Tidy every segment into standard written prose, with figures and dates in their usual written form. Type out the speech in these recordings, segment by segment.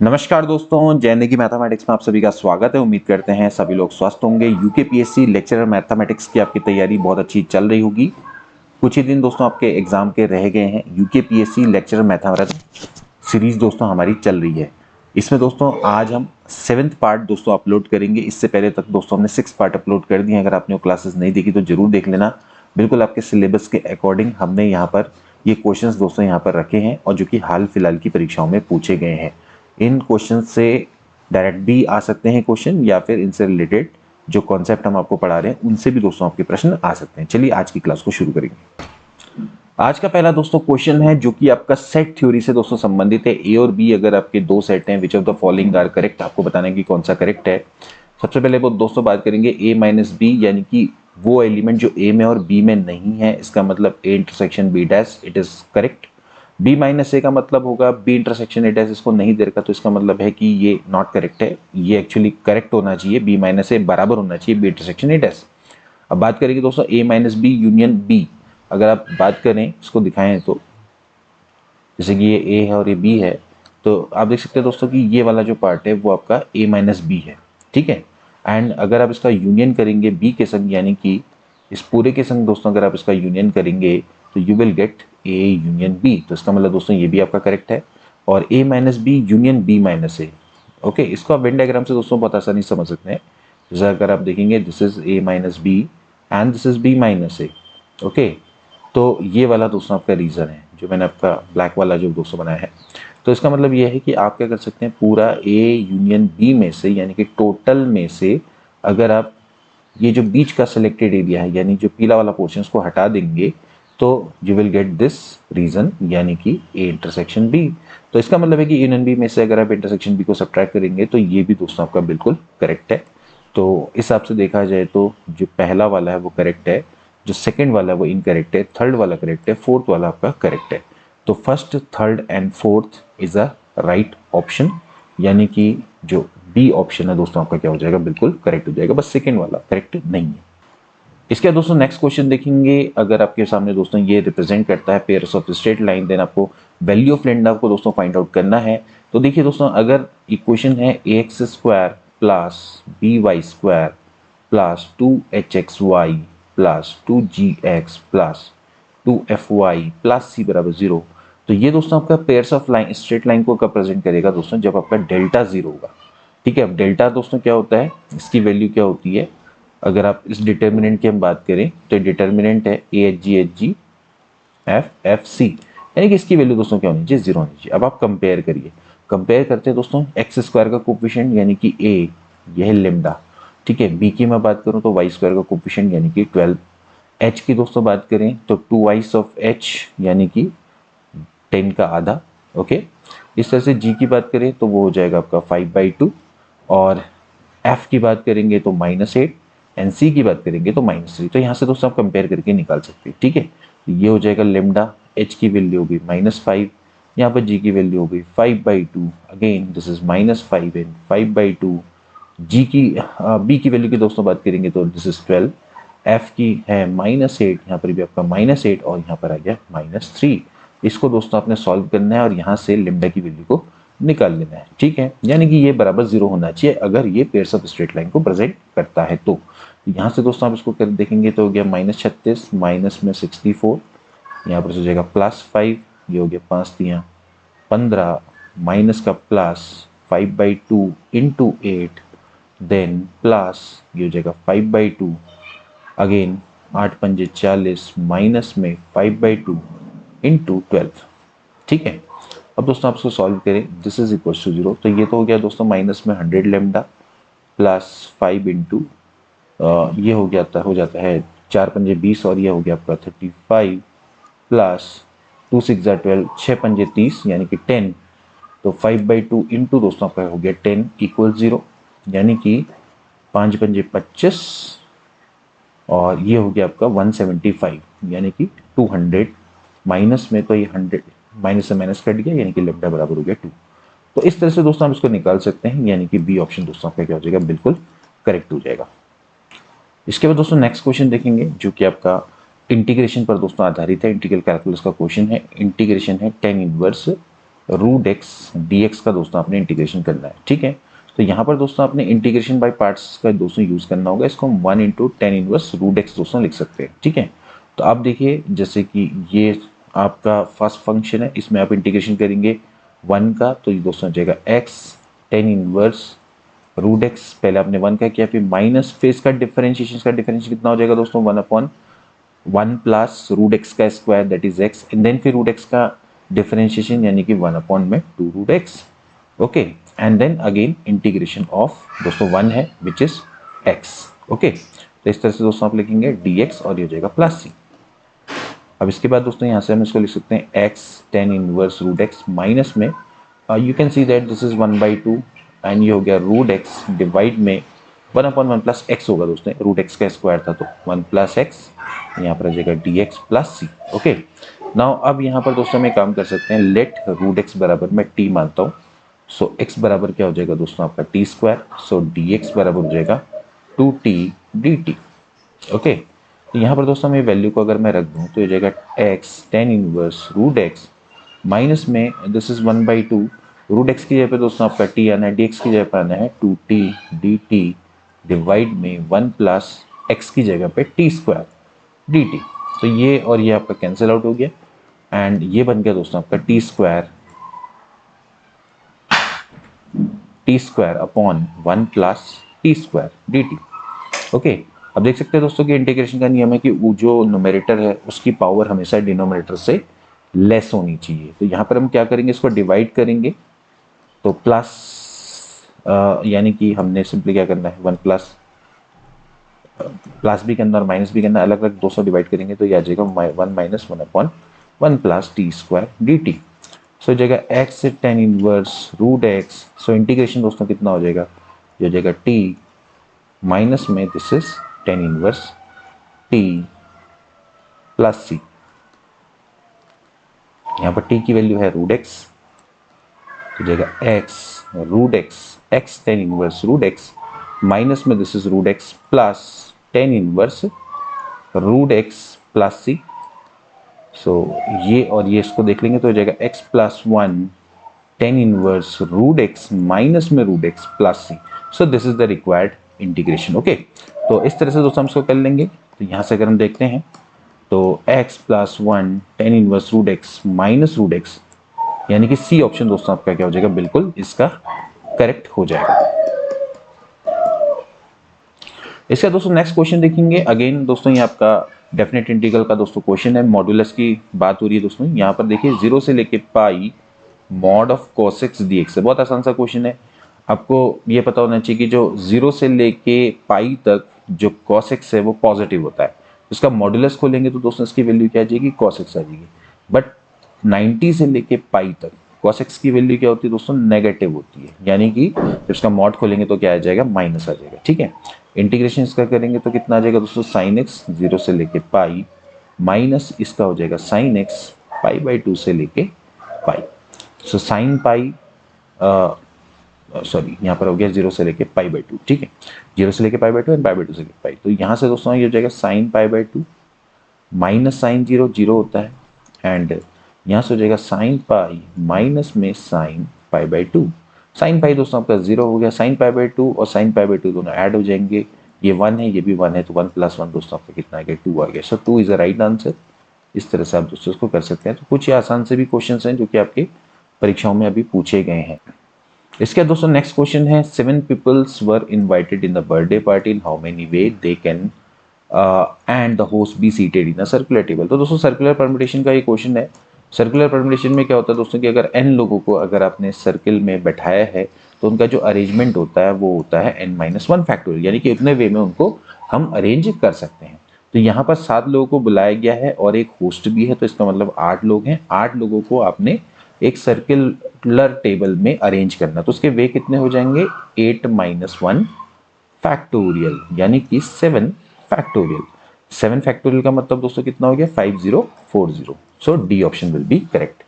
नमस्कार दोस्तों, जैन की मैथमेटिक्स में आप सभी का स्वागत है। उम्मीद करते हैं सभी लोग स्वस्थ होंगे। यूकेपीएससी लेक्चरर मैथमेटिक्स की आपकी तैयारी बहुत अच्छी चल रही होगी। कुछ ही दिन दोस्तों आपके एग्जाम के रह गए हैं। यूकेपीएससी लेक्चरर मैथमेटिक्स सीरीज दोस्तों हमारी चल रही है। इसमें दोस्तों आज हम 7th पार्ट दोस्तों अपलोड करेंगे। इससे पहले तक दोस्तों हमने 6 पार्ट अपलोड कर दिए हैं। अगर आपने वो क्लासेस नहीं देखी तो जरूर देख लेना। बिल्कुल आपके सिलेबस के अकॉर्डिंग हमने यहाँ पर ये क्वेश्चंस दोस्तों यहाँ पर रखे हैं और जो कि हाल फिलहाल की परीक्षाओं में पूछे गए हैं। इन क्वेश्चन से डायरेक्ट भी आ सकते हैं क्वेश्चन, या फिर इनसे रिलेटेड जो कॉन्सेप्ट हम आपको पढ़ा रहे हैं उनसे भी दोस्तों आपके प्रश्न आ सकते हैं। चलिए आज की क्लास को शुरू करेंगे। आज का पहला दोस्तों क्वेश्चन है जो कि आपका सेट थ्योरी से दोस्तों संबंधित है। ए और बी अगर आपके दो सेट हैं, which of the following are correct, आपको बताना है कि कौन सा करेक्ट है। सबसे पहले वो दोस्तों बात करेंगे ए माइनस बी, यानी कि वो एलिमेंट जो ए में और बी में नहीं है, इसका मतलब A intersection B dash, it is correct. B minus A का मतलब होगा बी इंटरसेक्शन ए डैश, इसको नहीं दे रखा तो इसका मतलब है कि ये नॉट करेक्ट है। ये एक्चुअली करेक्ट होना चाहिए, बी माइनस ए बराबर होना चाहिए बी इंटरसेक्शन ए डैश। अब बात करेंगे दोस्तों ए माइनस बी यूनियन बी। अगर आप बात करें इसको दिखाएं तो जैसे कि ये ए है और ये बी है, तो आप देख सकते हैं दोस्तों कि ये वाला जो पार्ट है वो आपका ए माइनस बी है, ठीक है। एंड अगर आप इसका यूनियन करेंगे बी के संग, यानी कि इस पूरे के संग दोस्तों अगर आप इसका यूनियन करेंगे तो you will get A union B. तो इसका मतलब दोस्तों ये भी आपका करेक्ट है। और A minus B union B minus A, okay, इसको आप वेन डायग्राम से दोस्तों बहुत आसानी से समझ सकते हैं। जैसे अगर आप देखेंगे this is A minus B and this is B minus A, okay. तो ये वाला दोस्तों आपका रीज़न है जो मैंने आपका ब्लैक वाला जो दोस्तों बनाया है। तो इसका मतलब ये है कि आप क्या कर सकते हैं, पूरा ए यूनियन बी में से, यानी कि टोटल में से अगर आप ये जो बीच का सिलेक्टेड एरिया है, यानी जो पीला वाला पोर्शन, उसको हटा देंगे तो you will get this region, यानी कि ए इंटरसेक्शन बी। तो इसका मतलब है कि यूनियन बी में से अगर आप इंटरसेक्शन बी को सब्ट्रैक्ट करेंगे तो ये भी दोस्तों आपका बिल्कुल करेक्ट है। तो इस हिसाब से देखा जाए तो जो पहला वाला है वो करेक्ट है, जो सेकंड वाला है वो इनकरेक्ट है, थर्ड वाला करेक्ट है, फोर्थ वाला आपका करेक्ट है। तो first, third and fourth is a right option, यानी कि जो बी ऑप्शन है दोस्तों आपका क्या हो जाएगा, बिल्कुल करेक्ट हो जाएगा। बस सेकंड वाला करेक्ट नहीं है। इसके बाद दोस्तों नेक्स्ट क्वेश्चन देखेंगे। अगर आपके सामने दोस्तों ये रिप्रेजेंट करता है pairs of straight line, then आपको वैल्यू ऑफ लैम्डा को दोस्तों फाइंड आउट करना है। तो देखिए दोस्तों, अगर इक्वेशन है a x square plus B Y square plus 2hxy plus 2gx plus 2fy plus c बराबर 0, तो ये दोस्तों आपका pairs of line straight line को कब प्रेजेंट करेगा दोस्तों, जब आपका डेल्टा 0 होगा, ठीक है। अब डेल्टा दोस्तों क्या होता है, इसकी वैल्यू क्या होती है, अगर आप इस डिटर्मिनेंट की हम बात करें तो डिटर्मिनेंट है A H G F F C, यानी कि इसकी वैल्यू दोस्तों क्या होनी चाहिए, 0 होनी चाहिए। अब आप कंपेयर करिए, कंपेयर करते हैं दोस्तों एक्स स्क्वायर का कोफिशिएंट यानी कि ए, यह है लेमडा, ठीक है। बी की मैं बात करूं तो वाई स्क्वायर का कोफिशिएंट यानी कि 12। एच की दोस्तों बात करें तो 2 वाइस ऑफ एच यानी कि 10 का आधा, ओके। इस तरह से जी की बात करें तो वो हो जाएगा आपका 5/2, और एफ की बात करेंगे तो -8, एंड सी की बात करेंगे तो -3। तो यहाँ से दोस्तों आप कंपेयर करके निकाल सकते हैं, ठीक है। तो ये हो जाएगा लेमडा, एच की वैल्यू होगी -5, यहाँ पर जी की वैल्यू होगी 5/2, अगेन दिस इज -5 एंड 5/2। जी की बी की वैल्यू की दोस्तों बात करेंगे तो दिस इज 12, एफ की है -8, यहाँ पर भी आपका -8 और यहाँ पर आ गया -3। इसको दोस्तों आपने सॉल्व करना है और यहाँ से लेमडा की वैल्यू को निकाल लेना है, ठीक है। यानी कि ये बराबर 0 होना चाहिए अगर ये पेयर्स ऑफ स्ट्रेट लाइन को प्रेजेंट करता है। तो यहाँ से दोस्तों आप इसको कर देखेंगे तो हो गया -36, माइनस में 64, यहाँ पर हो जाएगा +5, ये हो गया 5 तियाँ 15, माइनस का प्लस 5/2 इंटू 8, देन प्लस ये हो जाएगा 5/2, अगेन 8 पंजे 40, माइनस में 5/2 इंटू 12, ठीक है। अब दोस्तों आप इसको सॉल्व करें, दिस इज इक्वल टू 0, तो ये तो हो गया दोस्तों माइनस में 100 लेमडा प्लस 5 इंटू ये हो जाता है 4 पंजे 20 और ये हो गया आपका 35 प्लस 2 6 12, 6 पंजे 30 यानी कि 10, तो 5/2 इंटू दोस्तों आपका हो गया 10 इक्वल 0, यानी कि 5 पंजे 25 और ये हो गया आपका 175, यानी कि 200, माइनस में तो ये 100 माइनस से माइनस कट गया, यानी कि लेमडा बराबर हो गया 2। तो इस तरह से दोस्तों हम इसको निकाल सकते हैं, यानी कि बी ऑप्शन दोस्तों आपका क्या हो जाएगा, बिल्कुल करेक्ट हो जाएगा। इसके बाद दोस्तों नेक्स्ट क्वेश्चन देखेंगे जो कि आपका इंटीग्रेशन पर दोस्तों आधारित है। इंटीग्रल कैलकुलस का क्वेश्चन है, इंटीग्रेशन है tan inverse root X D X का दोस्तों आपने इंटीग्रेशन करना है, ठीक है। तो यहाँ पर दोस्तों आपने इंटीग्रेशन बाय पार्ट्स का दोस्तों यूज करना होगा, इसको हम 1 into tan inverse root X दोस्तों लिख सकते हैं, ठीक है। तो आप देखिए जैसे कि ये आपका फर्स्ट फंक्शन है, इसमें आप इंटीग्रेशन करेंगे 1 का, तो ये दोस्तों हो जाएगा X tan inverse root X, पहले आपने 1 का किया, फिर माइनस, फिर इसका डिफरेंशिएशन कितना हो जाएगा दोस्तों 1 अपॉन 1 प्लस रूट एक्स का square that is X, and then फिर रूट एक्स का डिफरेंशिएशन यानी कि 1 अपॉन में 2 root X, okay, and then again integration of दोस्तों 1 है विच इज एक्स, ओके। तो इस तरह से दोस्तों आप लिखेंगे dx और ये हो जाएगा प्लस सी। अब इसके बाद दोस्तों यहाँ से हम इसको लिख सकते हैं x tan inverse root x minus में you can see that this is 1/2 and ये हो गया रूट एक्स डिवाइड में 1 अपॉन 1 प्लस एक्स होगा दोस्तों, रूट एक्स का स्क्वायर था तो 1 प्लस एक्स, यहाँ पर आ जाएगा dx प्लस सी, ओके। नाउ अब यहाँ पर दोस्तों हम एक काम कर सकते हैं, लेट रूट एक्स बराबर मैं t मानता हूँ, सो x बराबर क्या हो जाएगा दोस्तों आपका टी स्क्वायर, सो dx बराबर हो जाएगा 2t dt, ओके। तो यहाँ पर दोस्तों मैं वैल्यू को अगर मैं रख दूँ तो हो जाएगा x tan inverse root x minus में दिस इज 1/2 रूट एक्स की जगह पे दोस्तों आपका t आना है, dx की जगह पे आना है 2t dt डिवाइड में 1 प्लस एक्स की जगह पे टी स्क्वायर dt। तो ये और ये आपका कैंसिल आउट हो गया एंड ये बन गया दोस्तों आपका T square upon 1 plus t square dt, okay. अब देख सकते हैं दोस्तों कि इंटीग्रेशन का नियम है कि वो जो न्यूमरेटर है उसकी पावर हमेशा डिनोमिनेटर से लेस होनी चाहिए। तो यहाँ पर हम क्या करेंगे, इसको डिवाइड करेंगे, तो प्लस यानी कि हमने सिंपली क्या करना है 1 प्लस प्लस भी करना और माइनस भी करना, अलग अलग 200 डिवाइड करेंगे तो ये आ जाएगा 1 minus 1 upon 1 plus t square d t. So जगह एक्स से tan inverse root x, so integration दोस्तों कितना हो जाएगा, ये हो जाएगा टी माइनस में this is tan inverse t plus c, यहाँ पर t की वैल्यू है रूट एक्स, तो जगह x root x tan inverse root x minus में this is root x plus tan inverse root x plus c. So ये और ये इसको देख लेंगे तो हो जाएगा x plus 1 tan inverse root x minus में root x plus c. So this is the required integration, okay. तो इस तरह से दोस्तों हम इसको कर लेंगे। तो यहाँ से अगर हम देखते हैं तो x plus 1 tan inverse root x minus root X, यानी कि सी ऑप्शन दोस्तों आपका क्या हो जाएगा, बिल्कुल इसका करेक्ट हो जाएगा। इसका दोस्तों नेक्स्ट क्वेश्चन देखेंगे। अगेन दोस्तों ये आपका डेफिनेट इंटीग्रल का दोस्तों क्वेश्चन है, मॉड्यूलस की बात हो रही है दोस्तों। यहाँ पर देखिए 0 से लेके pi mod of cos x dx है, बहुत आसान सा क्वेश्चन है। आपको ये पता होना चाहिए कि जो 0 से लेके पाई तक जो cos x है वो पॉजिटिव होता है। इसका मॉड्यूलस खोलेंगे तो दोस्तों इसकी वैल्यू क्या आ जाएगी, cos x आ जाएगी। बट 90 से लेके पाई तक cos x की वैल्यू क्या होती है दोस्तों, नेगेटिव होती है, यानी कि जब इसका मॉड खोलेंगे तो क्या आ जाएगा, माइनस आ जाएगा, ठीक है। इंटीग्रेशन इसका करेंगे तो कितना आ जाएगा दोस्तों, साइन x 0 से लेके पाई माइनस इसका हो जाएगा साइन x पाई बाई 2 से लेके पाई। सो साइन पाई सॉरी यहाँ पर हो गया 0 से लेके पाई बाई 2, ठीक है, 0 से लेके पाई बाई 2 एंड पाई बाई 2 से लेके पाई। तो यहाँ से दोस्तों ये हो जाएगा sine pi by 2 minus sine 0 0 होता है, एंड यहाँ से हो जाएगा साइन पाई माइनस में sine pi by 2। Sine pi दोस्तों आपका 0 हो गया, साइन पाई बाई 2 और साइन पाई बाई 2 दोनों ऐड हो जाएंगे, ये 1 है ये भी 1 है, तो 1 प्लस 1 दोस्तों आपका कितना आ गया, 2 आ गया। सो 2 इज द राइट आंसर। इस तरह से आप दोस्तों इसको कर सकते हैं। तो कुछ ये आसान से भी क्वेश्चन हैं जो कि आपके परीक्षाओं में अभी पूछे गए हैं। इसके दोस्तों नेक्स्ट क्वेश्चन है, 7 peoples were invited in the birthday party, in how many way they can and the host be seated in a circular table. तो दोस्तों सर्कुलर परम्यूटेशन का ये क्वेश्चन है। सर्कुलर परम्यूटेशन में क्या होता है दोस्तों कि अगर n लोगों को अगर आपने सर्किल में बैठाया है तो उनका जो अरेंजमेंट होता है वो होता है n-1 फैक्टोरियल, यानी कि उतने वे में उनको हम अरेंज कर सकते हैं। तो यहाँ पर 7 लोगों को बुलाया गया है और एक होस्ट भी है, तो इसका मतलब 8 लोग हैं। 8 लोगों को आपने एक सर्कुलर टेबल में अरेंज करना, तो उसके वे कितने हो जाएंगे, 8-1 फैक्टोरियल, यानी कि 7 फैक्टोरियल। 7 फैक्टोरियल का मतलब दोस्तों कितना हो गया, 5040। So D option will be correct.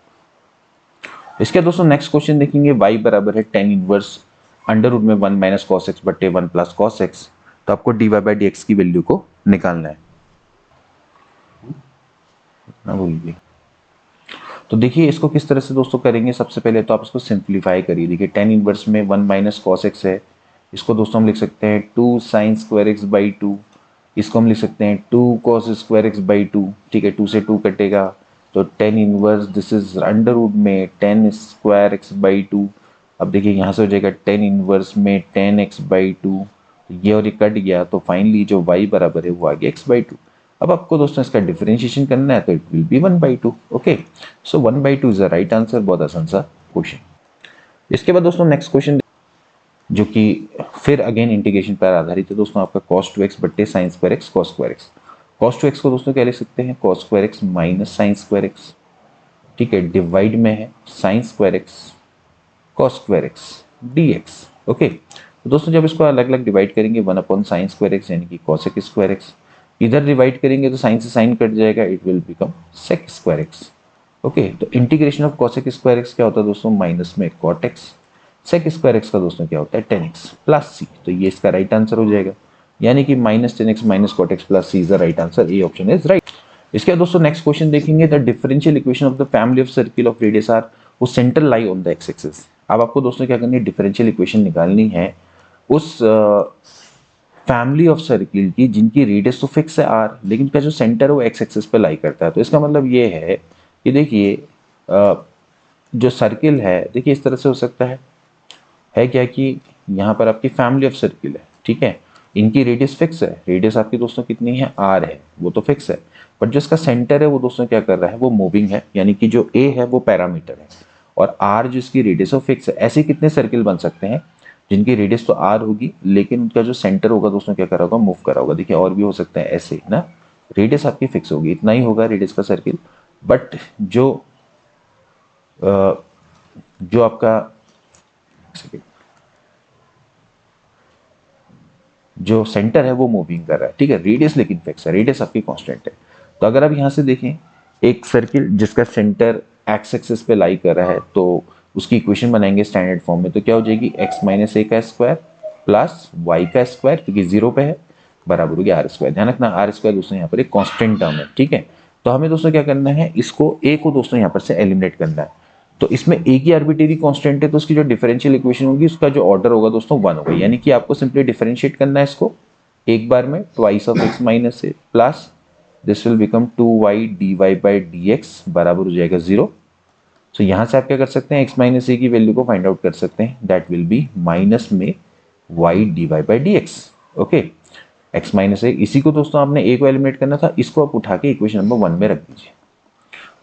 इसके दोस्तों नेक्स्ट क्वेश्चन देखेंगे, y बराबर है टेन इनवर्स अंडर रूट में 1 माइनस कॉस एक्स बट्टे 1 प्लस कॉस एक्स। तो आपको dy बाई डी एक्स की वैल्यू को निकालना है, ना भूलिए। तो देखिए इसको किस तरह से दोस्तों करेंगे, सबसे पहले तो आप इसको सिंप्लीफाई करिए। देखिए tan इनवर्स में 1 माइनस कॉस एक्स है, इसको दोस्तों हम लिख सकते हैं 2 साइन स्क्वायर एक्स बाई 2, इसको हम लिख सकते हैं 2 कॉस स्क्वायर एक्स बाई 2, ठीक है, 2 से 2 कटेगा तो tan inverse this is under root में tan स्क्वायर एक्स बाई 2। अब देखिए यहाँ से हो जाएगा tan इनवर्स में tan एक्स बाई 2, ये और ये कट गया तो फाइनली जो y बराबर है वो आ गया x बाई 2। अब आपको दोस्तों इसका डिफरेंशिएशन करना है तो it will be 1 by 2। Okay, so 1 by 2 is the right answer. बहुत आसान सा क्वेश्चन। इसके बाद दोस्तों नेक्स्ट क्वेश्चन जो कि फिर अगेन इंटीग्रेशन पर आधारित है दोस्तों, आपका cos 2x बट्टे sin square x cos square x। cos 2x को दोस्तों क्या लिख सकते हैं, cos square x minus sin square x, ठीक है, डिवाइड में है sin square x cos square x dx। Okay, तो दोस्तों जब इसको अलग अलग डिवाइड करेंगे 1 अपॉन साइन स्क्वायर एक्स यानी कि cosec स्क्वायर एक्स, इधर डिवाइड करेंगे तो साइन से साइन कट जाएगा, it will become sec square x. Okay, तो integration of cosec square x क्या होता है दोस्तों, माइनस में cot x, sec square x का दोस्तों क्या होता है tan x प्लस c, तो ये इसका राइट आंसर हो जाएगा, यानी कि minus tan x minus cot x plus c is the right answer. A option is right. इसके बाद दोस्तों नेक्स्ट क्वेश्चन देखेंगे, the differential equation of the family of circle of radius r वो centre lie on the x axis. अब आपको दोस्तों क्या करनी है, डिफरेंशियल इक्वेशन निकालनी है उस फैमिली ऑफ सर्किल की जिनकी रेडियस तो फिक्स है आर, लेकिन का जो सेंटर है वो एक्स एक्सिस पे लाई करता है। तो इसका मतलब ये है कि देखिए जो सर्किल है देखिए इस तरह से हो सकता है क्या कि यहाँ पर आपकी फैमिली ऑफ सर्किल है, ठीक है, इनकी रेडियस फिक्स है, रेडियस आपकी दोस्तों कितनी है, आर है, वो तो फिक्स है, बट जो इसका सेंटर है वो दोस्तों क्या कर रहा है, वो मूविंग है, यानी कि जो ए है वो पैरामीटर है और आर जो इसकी रेडियस है फिक्स है। ऐसे कितने सर्किल बन सकते हैं जिनकी रेडियस तो आर होगी लेकिन उनका जो सेंटर होगा दोस्तों क्या करा होगा, मूव करा होगा। देखिए और भी हो सकते हैं ऐसे ना, रेडियस आपकी फिक्स होगी, इतना ही होगा रेडियस का सर्किल, बट जो आपका जो सेंटर है वो मूविंग कर रहा है, ठीक है, रेडियस लेकिन फिक्स है, रेडियस आपकी कांस्टेंट है। तो अगर आप यहां से देखें एक सर्किल जिसका सेंटर एक्स एक्सिस पे लाई कर रहा है तो उसकी इक्वेशन बनाएंगे स्टैंडर्ड फॉर्म में, तो क्या हो जाएगी एक्स माइनस ए का स्क्वायर प्लस वाई का स्क्वायर क्योंकि जीरो पे है बराबर हो गया आर स्क्वायर। ध्यान रखना आर स्क्वायर दोस्तों यहाँ पर एक कांस्टेंट टर्म है, ठीक है। तो हमें दोस्तों क्या करना है, इसको ए को दोस्तों यहाँ पर से एलिमिनेट करना है। तो इसमें ए की आर्बिट्रेरी कांस्टेंट है तो उसकी जो डिफरेंशियल इक्वेशन होगी उसका जो ऑर्डर होगा दोस्तों 1 होगा, यानी कि आपको सिंपली डिफरेंशिएट करना है इसको एक बार में twice of x minus A plus this will become 2y dy by dx बराबर हो जाएगा 0। सो यहाँ से आप क्या कर सकते हैं, x माइनस ए की वैल्यू को फाइंड आउट कर सकते हैं, दैट विल बी माइनस में y dy by dx। Okay, x minus a, इसी को दोस्तों आपने a को एलिमिनेट करना था, इसको आप उठा के इक्वेशन नंबर 1 में रख दीजिए,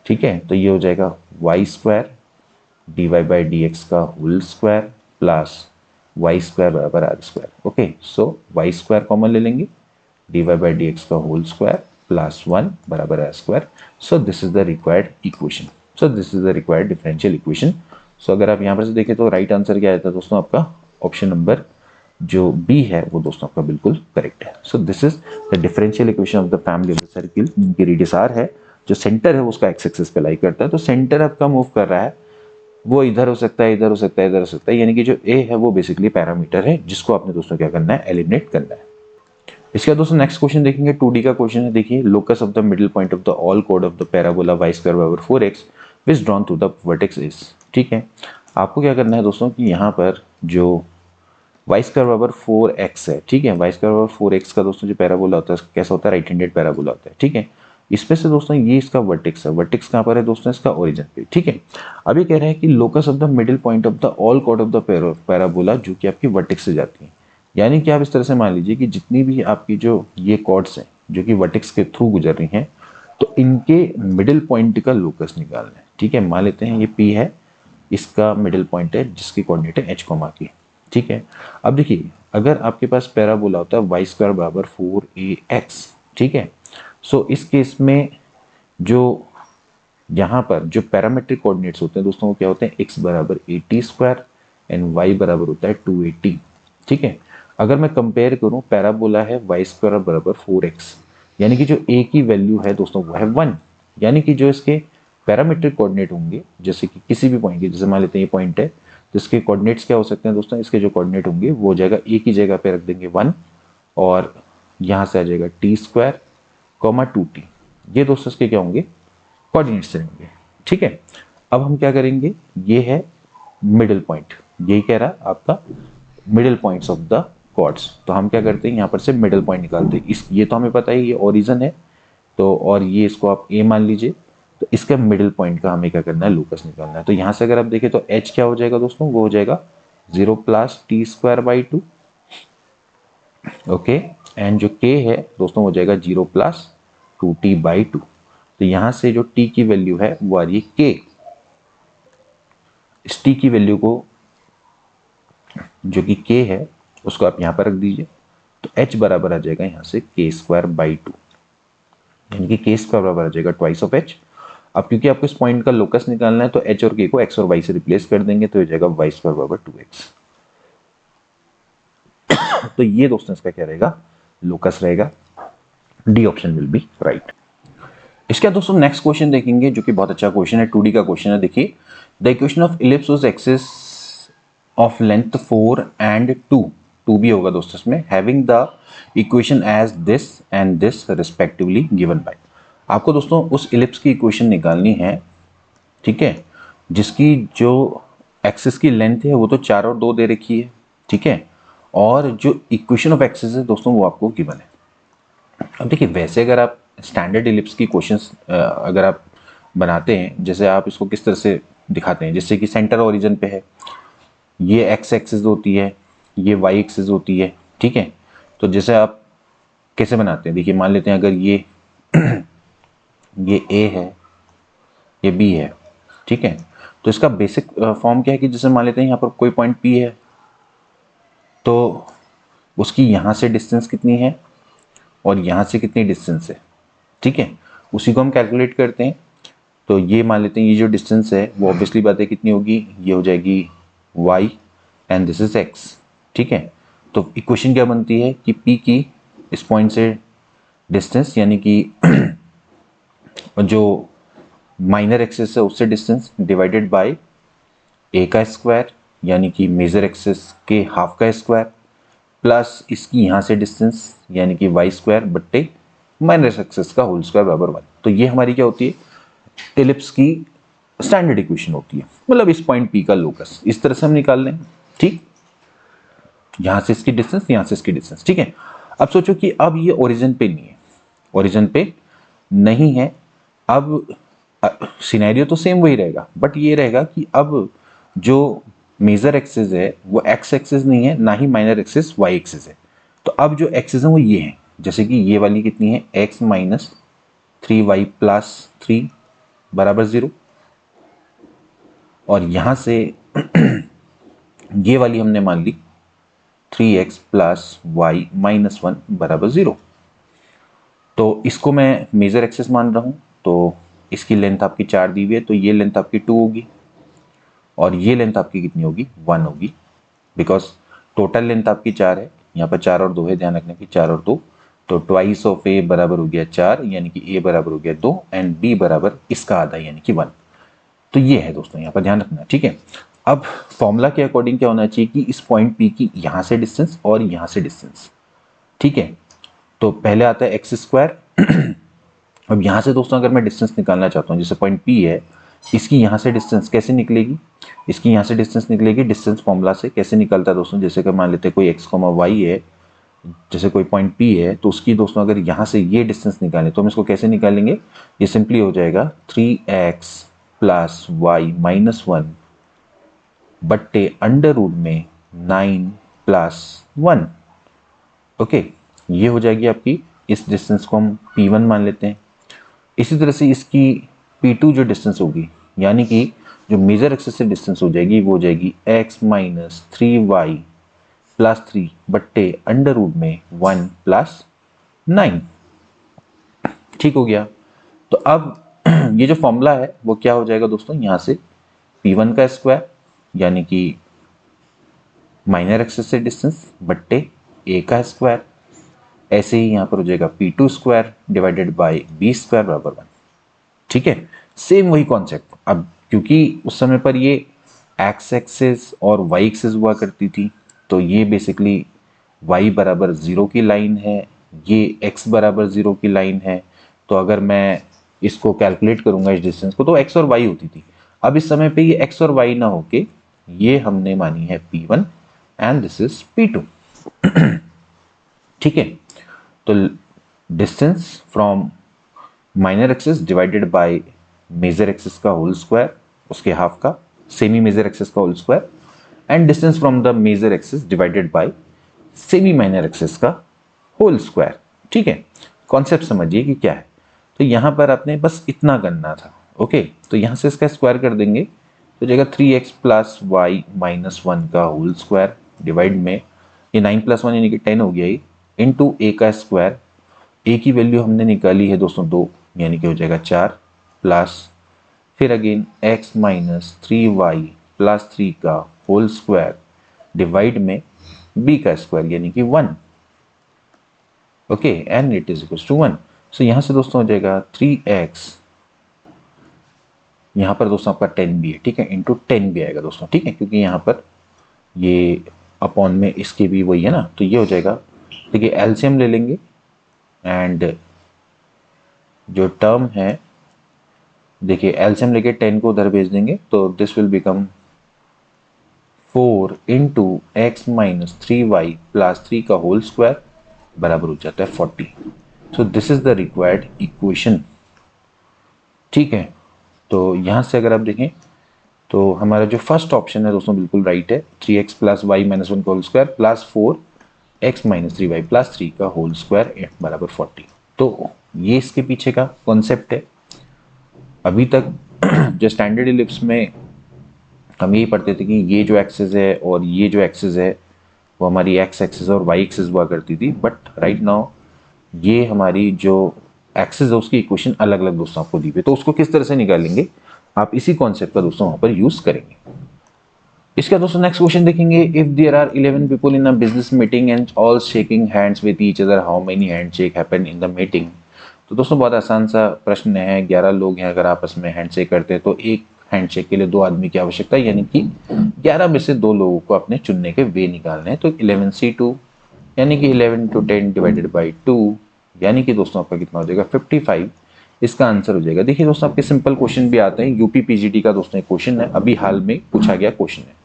ठीक है। तो ये हो जाएगा y square dy by dx का whole square plus y square बराबर r square. Okay, so y square common ले लेंगे, dy बाई dx का होल स्क्वायर प्लस 1 बराबर r square. So this is the required equation, so this is the required differential equation. So अगर आप यहाँ पर से देखें तो राइट आंसर क्या आता है दोस्तों, आपका ऑप्शन नंबर जो बी है वो दोस्तों आपका बिल्कुल करेक्ट है। सो this is the differential equation of the family of the circle जिनकी रेडियस आर है, जो सेंटर है वो उसका एक्स एक्सिस पे लाई करता है। तो सेंटर आपका मूव कर रहा है, वो इधर हो सकता है, इधर हो सकता है, इधर हो सकता है, यानी कि जो ए है वो बेसिकली पैरामीटर है जिसको आपने दोस्तों क्या करना है, एलिमिनेट करना है। इसके बाद दोस्तों नेक्स्ट क्वेश्चन देखेंगे, 2D का क्वेश्चन है। देखिए locus of the middle point of the all code of the parabola y square बराबर 4x which drawn through the vertex is, ठीक है। आपको क्या करना है दोस्तों कि यहाँ पर जो y स्क्वायर बराबर 4x है, ठीक है, y स्क्वायर बराबर 4x का दोस्तों जो पैराबोला होता है कैसा होता है, राइट हैंडेड पैराबोला होता है, ठीक है। इसमें से दोस्तों ये इसका वर्टेक्स है, वर्टेक्स कहाँ पर है दोस्तों, इसका ओरिजिन पे, ठीक है। अब ये कह रहे हैं कि locus of the middle point of the all code of the parabola जो कि आपकी वर्टेक्स से जाती है, यानी कि आप इस तरह से मान लीजिए कि जितनी भी आपकी जो ये कॉर्ड्स हैं जो कि वर्टेक्स के थ्रू गुजर रही हैं तो इनके मिडिल पॉइंट का लोकस निकालना है, ठीक है। मान लेते हैं ये P है, इसका मिडिल पॉइंट है जिसकी कोऑर्डिनेट है h कॉमा की, ठीक है। अब देखिए अगर आपके पास पैराबोला होता है y स्क्वायर बराबर 4ax, ठीक है। सो इस केस में जो यहाँ पर जो पैरामेट्रिक कोऑर्डिनेट्स होते हैं दोस्तों वो क्या होते हैं, x बराबर 80 स्क्वायर एंड y बराबर होता है 280, ठीक है। अगर मैं कंपेयर करूं, पैराबोला है y स्क्वायर बराबर 4x, यानी कि जो a की वैल्यू है दोस्तों वो है 1, यानी कि जो इसके पैरामेट्रिक कोऑर्डिनेट होंगे जैसे कि किसी भी पॉइंट के, जैसे मान लेते हैं ये पॉइंट है, जिसके कोऑर्डिनेट्स क्या हो सकते हैं दोस्तों, इसके जो कोऑर्डिनेट होंगे वो हो जाएगा a की जगह पे रख देंगे 1 और यहाँ से आ जाएगा t स्क्वायर कॉमा 2t, ये दोस्तों इसके क्या होंगे, कोऑर्डिनेट्स रहेंगे, ठीक है, अब हम क्या करेंगे, ये है मिडिल पॉइंट, यही कह रहा है आपका middle points of the chords. तो हम क्या करते हैं, यहाँ पर से मिडिल पॉइंट निकालते हैं। इस ये तो हमें पता है ये ओरिजिन है, तो और ये इसको आप ए मान लीजिए, तो इसका मिडिल पॉइंट का हमें क्या करना है, लोकस निकालना है। तो यहाँ से अगर आप देखें तो एच क्या हो जाएगा दोस्तों, वो हो जाएगा 0 plus t square by 2, okay. And जो के है दोस्तों हो जाएगा 0 प्लस 2t बाई 2। तो यहाँ से जो t की वैल्यू है वो आ रही है k। इस t की वैल्यू को जो कि k है उसको आप यहाँ पर रख दीजिए, तो h बराबर आ जाएगा यहाँ से k स्क्वायर बाई 2, यानी कि k स्क्वायर बराबर आ जाएगा ट्वाइस ऑफ h। अब क्योंकि आपको इस पॉइंट का लोकस निकालना है तो h और k को x और y से रिप्लेस कर देंगे, तो हो जाएगा y स्क्वायर बराबर 2x। तो ये दोस्तों इसका क्या रहेगा, लोकस रहेगा। D option will be right. इसके बाद दोस्तों नेक्स्ट क्वेश्चन देखेंगे जो कि बहुत अच्छा क्वेश्चन है, 2D का क्वेश्चन है। देखिए, the equation of ellipse was axis of length 4 and 2 भी होगा दोस्तों इसमें, having the equation as this and this respectively given by. आपको दोस्तों उस इलिप्स की इक्वेशन निकालनी है, ठीक है, जिसकी जो एक्सिस की लेंथ है वो तो 4 और 2 दे रखी है, ठीक है, और जो इक्वेशन ऑफ एक्सिस है दोस्तों वो आपको गिवन है। अब देखिए, वैसे अगर आप स्टैंडर्ड इलिप्स की क्वेश्चंस अगर आप बनाते हैं, जैसे आप इसको किस तरह से दिखाते हैं, जैसे कि सेंटर ओरिजिन पे है, ये एक्स एक्सिस होती है, ये वाई एक्सिस होती है, ठीक है। तो जैसे आप कैसे बनाते हैं, देखिए मान लेते हैं अगर ये ये ए है, ये बी है, ठीक है। तो इसका बेसिक फॉर्म क्या है कि जैसे मान लेते हैं यहाँ पर कोई पॉइंट पी है, तो उसकी यहाँ से डिस्टेंस कितनी है और यहाँ से कितनी डिस्टेंस है, ठीक है, उसी को हम कैलकुलेट करते हैं। तो ये मान लेते हैं ये जो डिस्टेंस है वो ऑब्वियसली बात है कितनी होगी, ये हो जाएगी y and this is x, ठीक है। तो इक्वेशन क्या बनती है कि p की इस पॉइंट से डिस्टेंस, यानी कि जो माइनर एक्सिस है उससे डिस्टेंस, डिवाइडेड बाय a का स्क्वायर यानी कि मेजर एक्सिस के हाफ का स्क्वायर, प्लस इसकी यहाँ से डिस्टेंस यानी कि y स्क्वायर बट्टे माइनस एक्सिस का होल स्क्वायर बराबर 1। तो ये हमारी क्या होती है, इलिप्स की स्टैंडर्ड इक्वेशन होती है, मतलब इस पॉइंट P का लोकस इस तरह से हम निकाल लें, ठीक, यहां से इसकी डिस्टेंस, यहां से इसकी डिस्टेंस, ठीक है। अब सोचो कि अब ये ओरिजिन पे नहीं है, ओरिजिन पे नहीं है, अब सिनेरियो तो सेम वही रहेगा, बट ये रहेगा कि अब जो मेजर एक्सिस है वो एक्स एक्सिस नहीं है, ना ही माइनर एक्सिस वाई एक्सिस है। तो अब जो एक्सिस है वो ये है, जैसे कि ये वाली कितनी है, एक्स माइनस 3y प्लस 3 बराबर 0, और यहां से ये वाली हमने मान ली 3x प्लस वाई माइनस 1 बराबर 0। तो इसको मैं मेजर एक्सिस मान रहा हूं, तो इसकी लेंथ आपकी 4 दी हुई है, तो ये लेंथ आपकी 2 होगी और ये लेंथ आपकी कितनी होगी, 1 होगी, बिकॉज टोटल लेंथ आपकी 4 है, यहाँ पर 4 और 2 है, ध्यान रखने की 4 और 2, तो ट्वाइस ऑफ ए बराबर हो गया 4, यानी कि ए बराबर हो गया 2 एंड बी बराबर इसका आधा यानी कि 1। तो ये है दोस्तों, यहाँ पर ध्यान रखना, ठीक है। अब फॉर्मूला के अकॉर्डिंग क्या होना चाहिए कि इस पॉइंट पी की यहाँ से डिस्टेंस और यहाँ से डिस्टेंस, ठीक है। तो पहले आता है एक्स स्क्वायर। अब यहाँ से दोस्तों अगर मैं डिस्टेंस निकालना चाहता हूँ, जैसे पॉइंट पी है, इसकी यहाँ से डिस्टेंस कैसे निकलेगी, इसकी यहाँ से डिस्टेंस निकलेगी डिस्टेंस फॉर्मूला से। कैसे निकलता है दोस्तों, जैसे कि मान लेते हैं कोई एक्स कॉमा वाई है, जैसे कोई पॉइंट पी है, तो उसकी दोस्तों अगर यहाँ से ये डिस्टेंस निकालें तो हम इसको कैसे निकालेंगे, ये सिंपली हो जाएगा 3x प्लस वाई माइनस 1 बट्टे अंडर रूट में 9 प्लस 1, ओके। ये हो जाएगी आपकी, इस डिस्टेंस को हम P1 मान लेते हैं। इसी तरह से इसकी P2 जो डिस्टेंस होगी, यानी कि जो मेजर एक्सिस से डिस्टेंस हो जाएगी, वो हो जाएगी x माइनस 3y प्लस 3 बट्टे अंडर रूट में 1 प्लस 9, ठीक हो गया। तो अब ये जो फॉर्मूला है वो क्या हो जाएगा दोस्तों, यहां से P1 का स्क्वायर यानी कि माइनर एक्सिस से डिस्टेंस बट्टे a का स्क्वायर, ऐसे ही यहां पर हो जाएगा P2 square divided by b square बराबर 1, ठीक है। सेम वही कॉन्सेप्ट। अब क्योंकि उस समय पर ये एक्स एक्सिस और वाई एक्सिस हुआ करती थी, तो ये बेसिकली y बराबर 0 की लाइन है, ये x बराबर 0 की लाइन है। तो अगर मैं इसको कैलकुलेट करूंगा इस डिस्टेंस को, तो x और y होती थी। अब इस समय पे ये x और y ना होके ये हमने मानी है P1 and this is P2। ठीक है, तो distance from minor axis divided by major axis का होल स्क्वायर, उसके हाफ का, सेमी मेजर एक्सिस का whole square, and distance from the major axis divided by semi minor axis का whole square. ठीक है, कॉन्सेप्ट समझिए कि क्या है। तो यहां पर आपने बस इतना करना था। ओके, तो यहां से इसका स्क्वायर कर देंगे तो जाएगा 3x प्लस वाई माइनस 1 का होल स्क्वायर डिवाइड में ये 9 प्लस 1 यानी कि 10 हो गया ये, इंटू ए का स्क्वायर। ए की वैल्यू हमने निकाली है दोस्तों 2, यानी कि हो जाएगा 4, प्लस फिर again x minus 3y plus 3 का होल स्क्वायर डिवाइड में b का स्क्वायर यानी कि 1। Okay, and it is equal to 1। So यहां से दोस्तों हो जाएगा 3x, यहां पर दोस्तों आपका 10 भी है, ठीक है, इंटू 10 भी आएगा दोस्तों, ठीक है, क्योंकि यहां पर ये अपॉन में इसके भी वही है ना, तो ये हो जाएगा। देखिए एलसीएम ले लेंगे एंड जो टर्म है, देखिए एलसीएम लेके 10 को उधर भेज देंगे तो this will become 4 into x minus 3y plus 3 का होल स्क्वायर बराबर हो जाता है 40। सो this is the required equation. ठीक है, तो यहां से अगर आप देखें तो हमारा जो फर्स्ट ऑप्शन है दोस्तों बिल्कुल राइट है, 3x प्लस वाई माइनस 1 का whole square plus 4x minus 3y plus 3 का होल स्क्वायर बराबर 40। तो ये इसके पीछे का कॉन्सेप्ट है। अभी तक जो स्टैंडर्ड इलिप्स में हम यही पढ़ते थे कि ये जो एक्सिस है और ये जो एक्सिस है वो हमारी एक्स एक्सिस और वाई एक्सिस हुआ करती थी, बट राइट नाउ ये हमारी जो एक्सिस है उसकी इक्वेशन अलग अलग दोस्तों आपको दी हुई, तो उसको किस तरह से निकालेंगे आप इसी कॉन्सेप्ट का दोस्तों वहां पर यूज करेंगे। इसका दोस्तों नेक्स्ट क्वेश्चन देखेंगे, if there are 11 people in a business meeting and all shaking hands with each other how many handshake happen in the meeting. तो दोस्तों बहुत आसान सा प्रश्न है, 11 लोग हैं, अगर आपस में हैंडशेक करते हैं तो एक हैंडशेक के लिए 2 आदमी की आवश्यकता है, यानी कि 11 में से 2 लोगों को अपने चुनने के वे निकालने हैं। तो 11C2 यानी कि 11 to 10 डिवाइडेड बाई 2 यानी कि दोस्तों आपका कितना हो जाएगा 55, इसका आंसर हो जाएगा। देखिए दोस्तों आपके सिंपल क्वेश्चन भी आते हैं, यूपी पीजीटी का दोस्तों एक क्वेश्चन है, अभी हाल में पूछा गया क्वेश्चन है।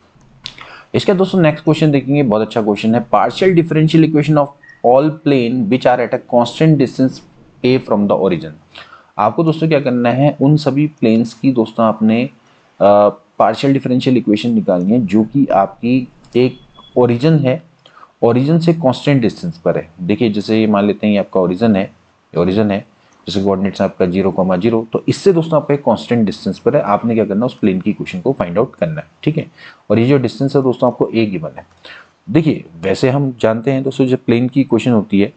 इसका दोस्तों नेक्स्ट क्वेश्चन देखेंगे, बहुत अच्छा क्वेश्चन है, partial differential equation of all plane which are at a constant distance a from the origin. आपको दोस्तों क्या करना है, उन सभी प्लेन्स की दोस्तों आपने पार्शियल डिफरेंशियल इक्वेशन निकालनी है जो कि आपकी एक ओरिजिन है, ओरिजिन से कांस्टेंट डिस्टेंस पर है। देखिए जैसे ये मान लेते हैं ये आपका ओरिजिन है, जैसे कोऑर्डिनेट्स आपका 0,0, तो इससे दोस्तों आपका एक कांस्टेंट डिस्टेंस पर है, आपने क्या करना है उस प्लेन की इक्वेशन को फाइंड आउट करना है। ठीक है, और ये जो डिस्टेंस है दोस्तों आपको ए गिवन है। देखिए वैसे हम जानते हैं दोस्तों जब प्लेन की इक्वेशन होती है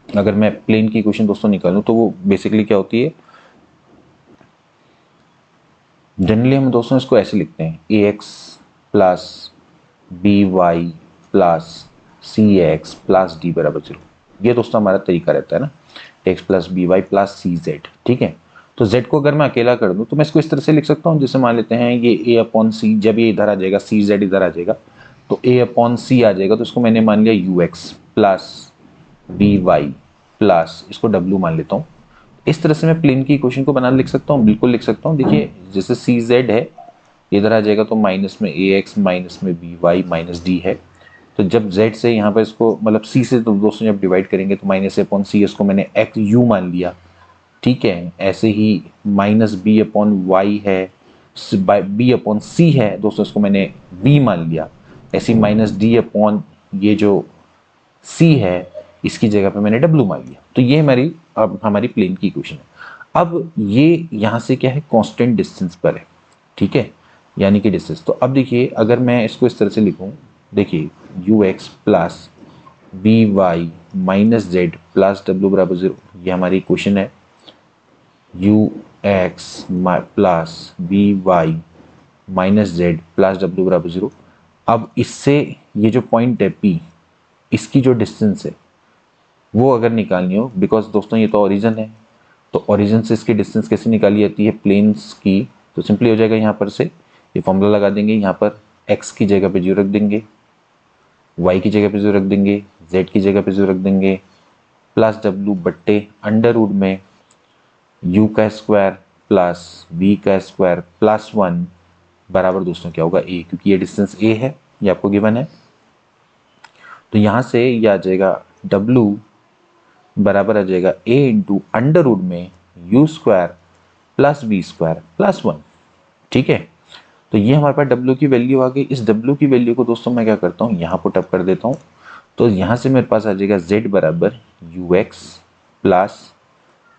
अगर मैं प्लेन की इक्वेशन दोस्तों निकालूं तो वो बेसिकली क्या होती है, जनरली हम दोस्तों इसको ऐसे लिखते हैं, a x plus B Y plus c x plus d बराबर 0। ये दोस्तों हमारा तरीका रहता है ना, x plus B Y plus c z. ठीक है, तो जेड को अगर मैं अकेला कर दूं तो मैं इसको इस तरह से लिख सकता हूं, जैसे मान लेते हैं ये ए अपॉन सी, जब ये इधर आ जाएगा सी जेड इधर आ जाएगा तो ए अपॉन सी आ जाएगा, तो इसको मैंने मान लिया U X plus B Y plus इसको डब्ल्यू मान लेता हूँ। इस तरह से मैं प्लेन की इक्वेशन को बना लिख सकता हूँ, बिल्कुल लिख सकता हूँ। देखिए जैसे सी जेड है इधर आ जाएगा तो माइनस में ए एक्स माइनस में बी वाई माइनस डी है, तो जब z से यहाँ पर इसको मतलब c से तो दोस्तों जब डिवाइड करेंगे तो माइनस ए अपॉन सी, इसको मैंने एक्स यू मान लिया। ठीक है, ऐसे ही माइनस बी अपॉन वाई है, बी अपॉन सी है दोस्तों, इसको मैंने v मान लिया। ऐसे ही माइनस डी अपॉन ये जो c है इसकी जगह पे मैंने w मान लिया। तो ये हमारी अब हमारी प्लेन की इक्वेशन है। अब ये यहाँ से क्या है, कांस्टेंट डिस्टेंस पर है। ठीक है, यानी कि डिस्टेंस, तो अब देखिए अगर मैं इसको इस तरह से लिखूं, देखिए U X plus B Y minus Z plus W बराबर 0, ये हमारी इक्वेशन है। U X plus B Y minus Z plus W बराबर 0। अब इससे ये जो पॉइंट है पी, इसकी जो डिस्टेंस है वो अगर निकालनी हो, बिकॉज दोस्तों ये तो ओरिजिन है, तो ओरिजिन से इसकी डिस्टेंस कैसे निकाली जाती है प्लेन्स की, तो सिंपली हो जाएगा यहाँ पर से ये फॉर्मूला लगा देंगे, यहाँ पर x की जगह पे 0 रख देंगे, y की जगह पे 0 रख देंगे, z की जगह पे 0 रख देंगे, प्लस w बट्टे अंडर रूट में u का स्क्वायर प्लस v का स्क्वायर प्लस 1 बराबर दोस्तों क्या होगा a, क्योंकि ये डिस्टेंस a है, ये आपको गिवन है। तो यहाँ से ये आ जाएगा w बराबर आ जाएगा a इंटू अंडर रूट में u square plus v square plus 1। ठीक है, तो ये हमारे पास w की वैल्यू आ गई। इस w की वैल्यू को दोस्तों मैं क्या करता हूँ, यहाँ पुट अप कर देता हूँ। तो यहाँ से मेरे पास आ जाएगा z बराबर ux plus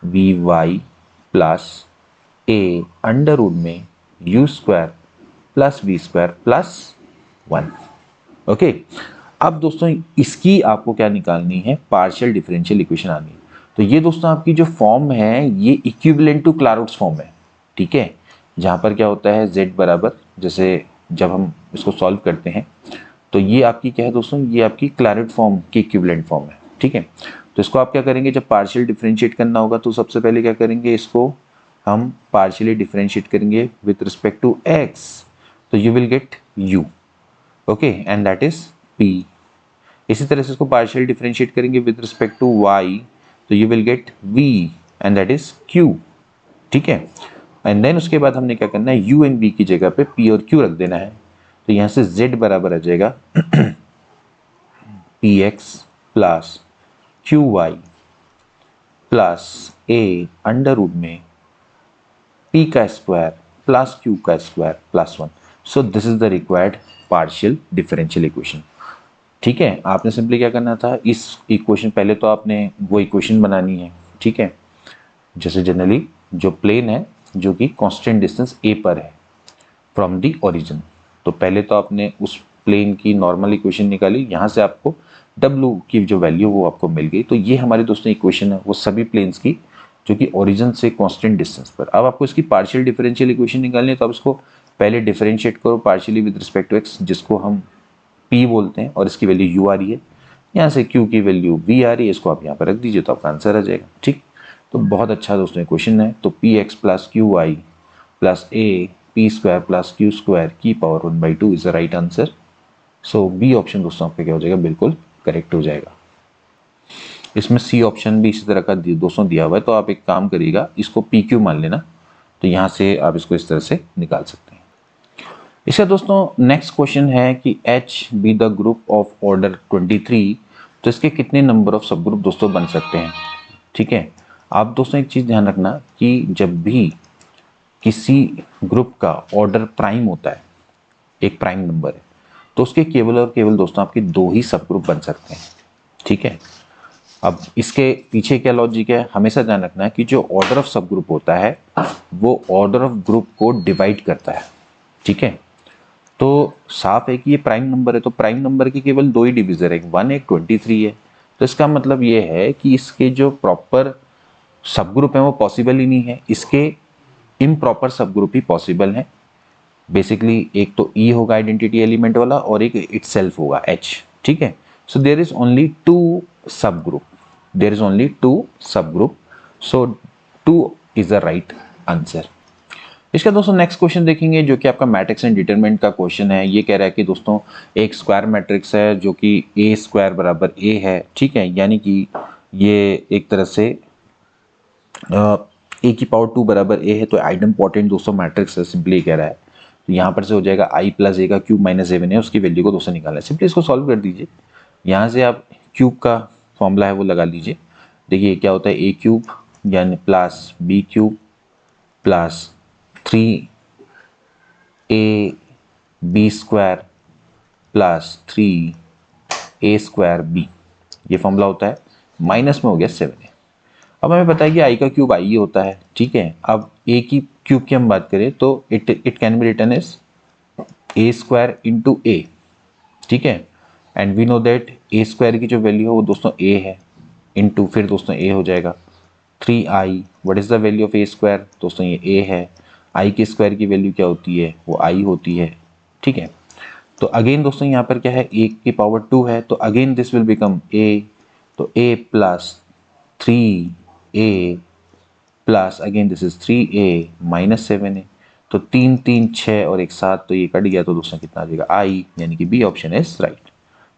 V Y plus a under root में u square plus v square plus 1। Okay, अब दोस्तों इसकी आपको क्या निकालनी है, पार्शियल डिफरेंशियल इक्वेशन आनी है। तो ये दोस्तों आपकी जो फॉर्म है ये इक्विवेलेंट टू क्लाराउट्स फॉर्म है। ठीक है, जहाँ पर क्या होता है z बराबर, जैसे जब हम इसको सॉल्व करते हैं तो ये आपकी क्या है दोस्तों, ये आपकी क्लाराउट फॉर्म की इक्विवेलेंट फॉर्म है। ठीक है, तो इसको आप क्या करेंगे, जब पार्शियल डिफरेंशिएट करना होगा तो सबसे पहले क्या करेंगे, इसको हम पार्शियली डिफरेंशिएट करेंगे विथ रिस्पेक्ट टू x, तो you will gate u, okay, and that is p। इसी तरह से इसको पार्शियल डिफरेंशिएट करेंगे विद रिस्पेक्ट टू y, तो you will gate v and that is q। ठीक है, एंड देन उसके बाद हमने क्या करना है, u एंड v की जगह पे p और q रख देना है। तो यहाँ से z बराबर आ जाएगा px plus qy plus a under root में p का स्क्वायर प्लस q का square plus 1। So this is the required partial differential equation. ठीक है, आपने सिंपली क्या करना था, इस इक्वेशन पहले तो आपने वो इक्वेशन बनानी है। ठीक है, जैसे जनरली जो प्लेन है जो कि कांस्टेंट डिस्टेंस a पर है फ्रॉम द ओरिजिन, तो पहले तो आपने उस प्लेन की नॉर्मल इक्वेशन निकाली, यहाँ से आपको w की जो वैल्यू वो आपको मिल गई। तो ये हमारी दोस्तों इक्वेशन है वो सभी प्लेन्स की जो कि ओरिजिन से कांस्टेंट डिस्टेंस पर। अब आपको इसकी पार्शियल डिफरेंशियल इक्वेशन निकालनी है, तो आप इसको पहले डिफरेंशिएट करो partially with respect to x, जिसको हम p बोलते हैं, और इसकी वैल्यू u आ रही है, यहाँ से q की वैल्यू v आ रही है, इसको आप यहाँ पर रख दीजिए तो आपका आंसर आ जाएगा। ठीक, तो बहुत अच्छा दोस्तों क्वेश्चन है। तो px plus q y plus a p square plus q square की power 1/2 is the right answer. So b option दोस्तों आपका क्या हो जाएगा, बिल्कुल करेक्ट हो जाएगा। इसमें सी ऑप्शन भी इसी तरह का दोस्तों दिया हुआ है, तो आप एक काम करिएगा, इसको पी क्यू मान लेना, तो यहाँ से आप इसको इस तरह से निकाल सकते हैं। इसका दोस्तों नेक्स्ट क्वेश्चन है कि H be the group of order 23, तो इसके कितने नंबर ऑफ सब ग्रुप दोस्तों बन सकते हैं। ठीक है, आप दोस्तों एक चीज़ ध्यान रखना कि जब भी किसी ग्रुप का ऑर्डर प्राइम होता है, एक प्राइम नंबर है, तो उसके केवल और केवल दोस्तों आपके 2 ही सब ग्रुप बन सकते हैं। ठीक है, अब इसके पीछे क्या लॉजिक है, हमेशा ध्यान रखना है कि जो ऑर्डर ऑफ सब ग्रुप होता है वो ऑर्डर ऑफ ग्रुप को डिवाइड करता है। ठीक है, तो साफ है कि ये प्राइम नंबर है, तो प्राइम नंबर के केवल 2 ही डिविजर है, 1 एक 23 है। तो इसका मतलब ये है कि इसके जो प्रॉपर सब ग्रुप है वो पॉसिबल ही नहीं है, इसके इम्प्रॉपर सब ग्रुप ही पॉसिबल है। बेसिकली एक तो E होगा आइडेंटिटी एलिमेंट वाला, और एक इटसेल्फ होगा H। ठीक है, सो देयर इज ओनली 2 सब ग्रुप, देयर इज ओनली 2 सब group, so 2 is the right answer. इसका दोस्तों नेक्स्ट क्वेश्चन देखेंगे जो कि आपका मैट्रिक्स एंड डिटरमिनेंट का क्वेश्चन है। ये कह रहा है कि दोस्तों एक स्क्वायर मैट्रिक्स है जो कि a स्क्वायर बराबर a है। ठीक है, यानी कि ये एक तरह से a की पावर 2 बराबर a है, तो आइडेम्पोर्टेंट दोस्तों मैट्रिक्स है, सिंपली कह रहा है। तो यहाँ पर से हो जाएगा i प्लस a का क्यूब माइनस a है, उसकी वैल्यू को दोस्तों निकालना है। सिंपली इसको सॉल्व कर दीजिए, यहाँ से आप क्यूब का फॉर्मूला है वो लगा लीजिए। देखिए क्या होता है, a क्यूब यानी plus b cube plus 3ab square plus 3a square b, ये फॉर्मूला होता है। माइनस में हो गया 7a। अब हमें पता है कि i का क्यूब i ही होता है। ठीक है, अब a की क्यूब की हम बात करें तो it can be written as a square into a। ठीक है, and we know that a square की जो वैल्यू है वो दोस्तों a है, इंटू फिर दोस्तों a हो जाएगा 3i। What is the value of a square, दोस्तों ये a है। i के स्क्वायर की वैल्यू क्या होती है, वो i होती है। ठीक है, तो अगेन दोस्तों यहाँ पर क्या है, a की पावर 2 है, तो again this will become a, तो a plus 3a plus again this is 3a minus 7a, तो 3 3 6 और एक 7, तो ये कट गया, तो दोस्तों कितना आ जाएगा i, यानी कि बी ऑप्शन इज राइट।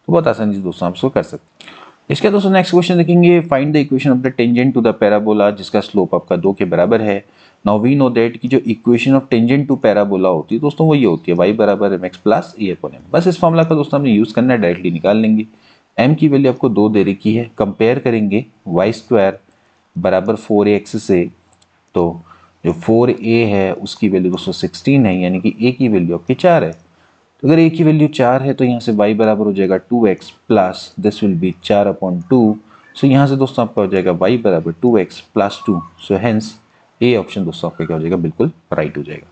तो बहुत आसानी से दोस्तों आप इसको कर सकते हैं। इसके दोस्तों नेक्स्ट क्वेश्चन देखेंगे, find the equation of the tangent to the parabola जिसका स्लोप आपका 2 के बराबर है। नाउ वी नो दैट कि जो equation of tangent to parabola होती है दोस्तों वो ये होती है y बराबर mx प्लस ए अपॉन m। बस इस फॉर्मूला का दोस्तों हमने यूज करना है, डायरेक्टली निकाल लेंगे। m की वैल्यू आपको 2 दे रखी है, कंपेयर करेंगे y स्क्वायर बराबर 4ax से, तो जो 4a है उसकी वैल्यू दोस्तों 16 है, यानी कि a की वैल्यू आपकी 4 है। तो अगर a की वैल्यू 4 है तो यहाँ से y बराबर हो जाएगा 2x plus this will be 4/2। सो यहाँ से दोस्तों आपका हो जाएगा y बराबर 2x plus 2। So hence A option दोस्तों आपका क्या हो जाएगा, बिल्कुल राइट हो जाएगा।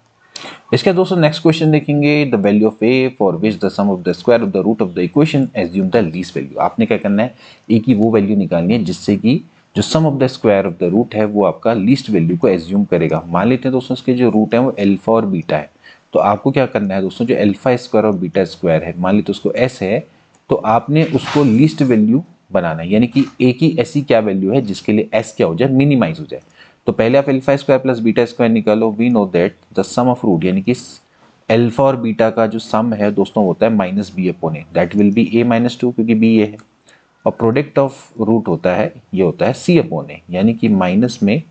इसके दोस्तों नेक्स्ट क्वेश्चन देखेंगे, the value of a for which the sum of the square of the root of the equation assume the least value. आपने क्या करना है, a की वो वैल्यू निकालनी है जिससे कि जो sum of the square of the root है वो आपका लीस्ट वैल्यू को एज्यूम करेगा। मान लेते हैं दोस्तों इसके जो रूट है वो अल्फा और बीटा है, तो आपको क्या करना है दोस्तों, जो अल्फा स्क्वायर और बीटा स्क्वायर है, मान लीजिए उसको s है, तो आपने उसको लीस्ट वैल्यू बनाना है, यानी कि a की ऐसी क्या वैल्यू है जिसके लिए s क्या हो जाए, मिनिमाइज हो जाए। तो पहले आप alpha square plus beta square निकालो। We know that the sum of root, यानी कि अल्फा और बीटा का जो सम है दोस्तों होता है minus B upon A, that will be a minus 2 क्योंकि b ये है। और प्रोडक्ट ऑफ रूट होता है, ये होता है c अपॉन ए, यानी कि माइनस में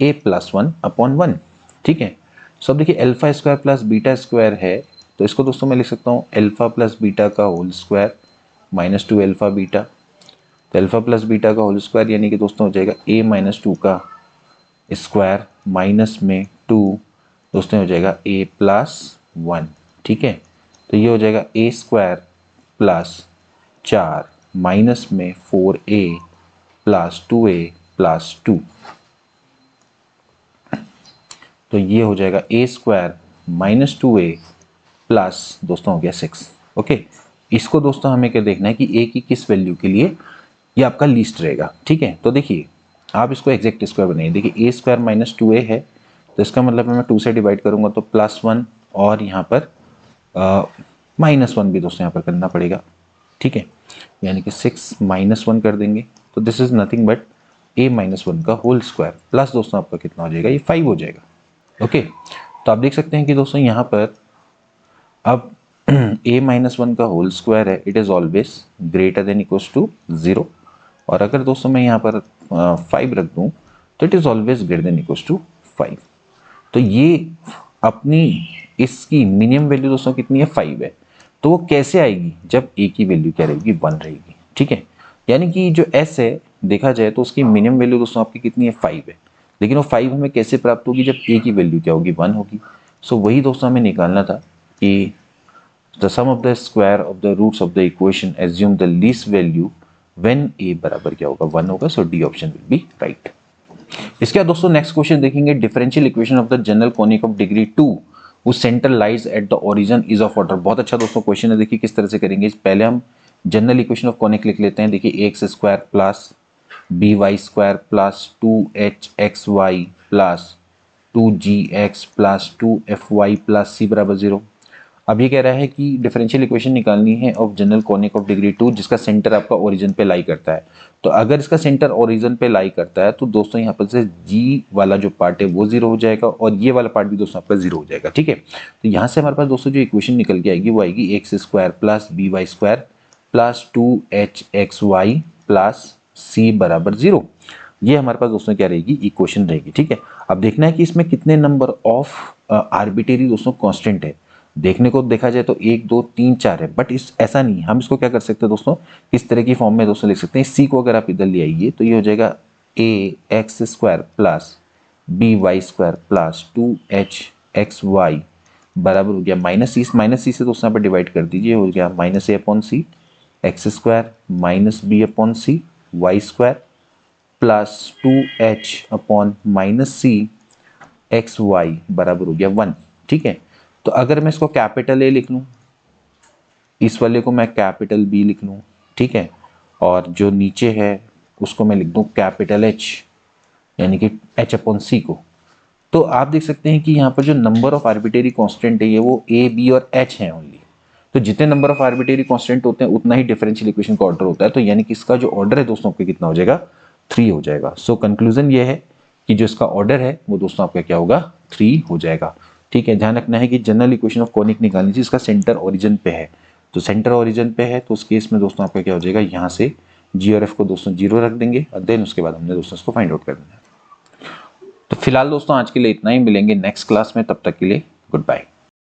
a प्लस 1/1। ठीक है। सो अब देखिए alpha square plus beta square है, तो इसको दोस्तों मैं लिख सकता हूँ अल्फा प्लस बीटा का whole square minus 2 alpha beta. तो अल्फा प्लस बीटा का होल स्क्वायर यानी कि दोस्तों हो जाएगा a माइनस 2 का स्क्वायर माइनस में 2 दोस्तों हो जाएगा a प्लस 1। ठीक है। तो ये हो जाएगा a स्क्वायर प्लस 4 माइनस में 4a प्लस 2a प्लस 2। तो ये हो जाएगा a square minus 2a plus दोस्तों हो गया 6। ओके। इसको दोस्तों हमें क्या देखना है कि a की किस वैल्यू के लिए ये आपका लीस्ट रहेगा। ठीक है। तो देखिए आप इसको एग्जैक्ट स्क्वायर बनाइए। देखिए a स्क्वायर माइनस 2a है, तो इसका मतलब मैं 2 से डिवाइड करूंगा तो प्लस 1 और यहाँ पर माइनस 1 भी दोस्तों यहाँ पर करना पड़ेगा। ठीक है। यानी कि 6 माइनस 1 कर देंगे, तो this is nothing but a minus 1 का होल स्क्वायर प्लस दोस्तों आपका कितना हो जाएगा, ये 5 हो जाएगा। ओके। तो आप देख सकते हैं कि दोस्तों यहाँ पर अब a माइनस 1 का होल स्क्वायर है, it is always greater than equals to 0। और अगर दोस्तों मैं यहाँ पर 5 रख दूँ तो it is always greater than equals to 5। तो ये अपनी इसकी मिनिमम वैल्यू दोस्तों कितनी है, 5 है। तो वो कैसे आएगी, जब a की वैल्यू क्या रहेगी, 1 रहेगी। ठीक है। यानी कि जो s है देखा जाए तो उसकी मिनिमम वैल्यू दोस्तों आपकी कितनी है, 5 है। लेकिन वो 5 हमें कैसे प्राप्त होगी, जब a की वैल्यू क्या होगी, 1 होगी। सो वही दोस्तों हमें निकालना था कि the sum of the square of the roots of the equation assume the least value when a बराबर क्या होगा, 1 होगा। So D option will be right. इसके बाद दोस्तों नेक्स्ट क्वेश्चन देखेंगे, differential equation of the general conic of degree 2 whose center lies at the origin is of order। बहुत अच्छा दोस्तों क्वेश्चन है, देखिए किस तरह से करेंगे। पहले हम जनरल इक्वेशन ऑफ कोनिक लिख लेते हैं। देखिए X square plus B Y square plus 2hxy plus 2gx plus 2fy plus c बराबर 0। अब ये कह रहा है कि डिफरेंशियल इक्वेशन निकालनी है of general conic of degree 2 जिसका सेंटर आपका ओरिजिन पे लाई करता है। तो अगर इसका सेंटर ओरिजिन पे लाई करता है तो दोस्तों यहाँ पर से g वाला जो पार्ट है वो 0 हो जाएगा और ये वाला पार्ट भी दोस्तों आपका 0 हो जाएगा। ठीक है। तो यहाँ से हमारे पास दोस्तों जो इक्वेशन निकल के आएगी वो आएगी X square plus B Y square plus 2hxy plus c बराबर 0। ये हमारे पास दोस्तों क्या रहेगी, इक्वेशन रहेगी। ठीक है। अब देखना है कि इसमें कितने नंबर ऑफ आर्बिट्रेरी दोस्तों कांस्टेंट है। देखने को देखा जाए तो 1 2 3 4 है, बट इस ऐसा नहीं। हम इसको क्या कर सकते हैं दोस्तों, इस तरह की फॉर्म में दोस्तों लिख सकते हैं। सी को अगर आप इधर ले आइए तो ये हो जाएगा a x square plus B Y square plus 2hxy बराबर हो गया माइनस सी से दोस्तों यहाँ पर डिवाइड कर दीजिए, हो गया minus a upon c x square minus B upon c y square plus 2h upon minus c x y बराबर हो गया 1। ठीक है। तो अगर मैं इसको कैपिटल ए लिख लूँ, इस वाले को मैं कैपिटल बी लिख लूँ। ठीक है। और जो नीचे है उसको मैं लिख दूँ कैपिटल एच, यानी कि एच अपॉन सी को। तो आप देख सकते हैं कि यहाँ पर जो नंबर ऑफ आर्बिट्रेरी कांस्टेंट है ये वो ए बी और एच है ओनली। तो जितने नंबर ऑफ आर्बिट्रेरी कांस्टेंट होते हैं उतना ही डिफरेंशियल इक्वेशन का ऑर्डर होता है। तो यानी कि इसका जो ऑर्डर है दोस्तों आपका कितना हो जाएगा, 3 हो जाएगा। सो कंक्लूजन ये है कि जो इसका ऑर्डर है वो दोस्तों आपका क्या होगा, 3 हो जाएगा। ठीक है। ध्यान रखना है कि जनरल इक्वेशन ऑफ कोनिक निकालनी चाहिए, इसका सेंटर ओरिजिन पे है। तो सेंटर ओरिजिन पे है तो उस केस में दोस्तों आपका क्या हो जाएगा, यहाँ से जी और एफ को दोस्तों 0 रख देंगे और देन उसके बाद हमने दोस्तों इसको फाइंड आउट कर देना है। तो फिलहाल दोस्तों आज के लिए इतना ही, मिलेंगे नेक्स्ट क्लास में, तब तक के लिए गुड बाय।